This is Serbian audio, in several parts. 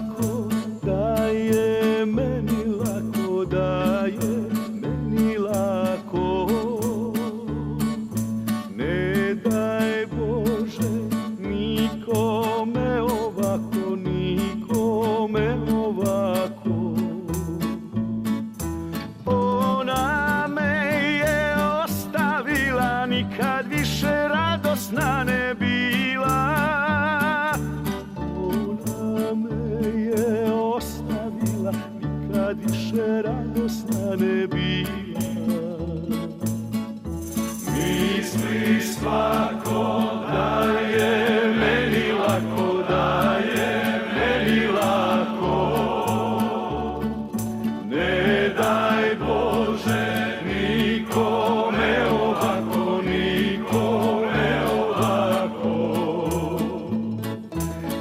lako, da je meni lako, da je meni lako. Ne daj Bože nikome ovako, nikome ovako. Ona me je ostavila, nikad više radosna ne bila. Ona me je ostavila, nikad više radosna ne bila. Misli svako da je meni lako, da je meni lako. Ne daj Bože nikome ovako, nikome ovako.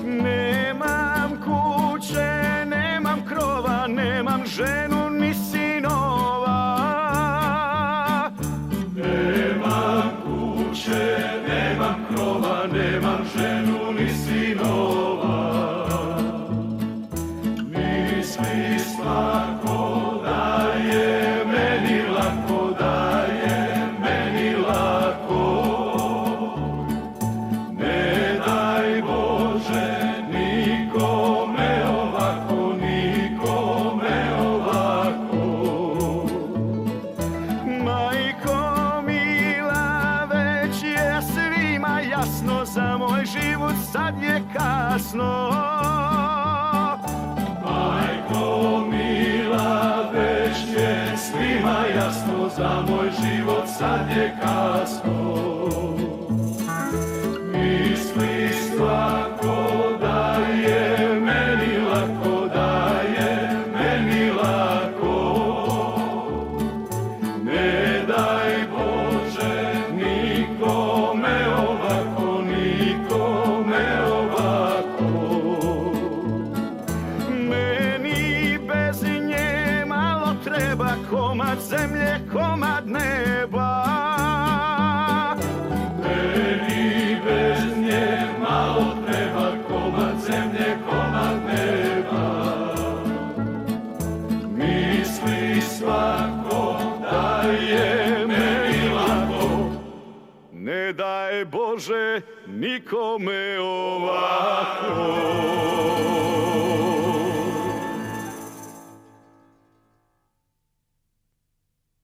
Nemam kuće, nemam krova, nemam ženu ni sinova. Nemam kuće, nemam krova, nemam ženu ni sinova. Misli svako da je meni lako, da je meni lako. Ne daj Bože nikome ovako, nikome ovako. Majko mila, već je svima jasno, za moj život sad je kasno. Majko mila, već je svima jasno, za moj život sad je kasno. Misli svako da je meni lako, da je meni lako. Ne daj Bože nikome ovako, nikome ovako. Meni bez nje malo treba, komad zemlje, komad neba. Meni bez nje malo treba, komad zemlje, komad neba. Misli svako da je meni lako, ne daj Bože nikome ovako.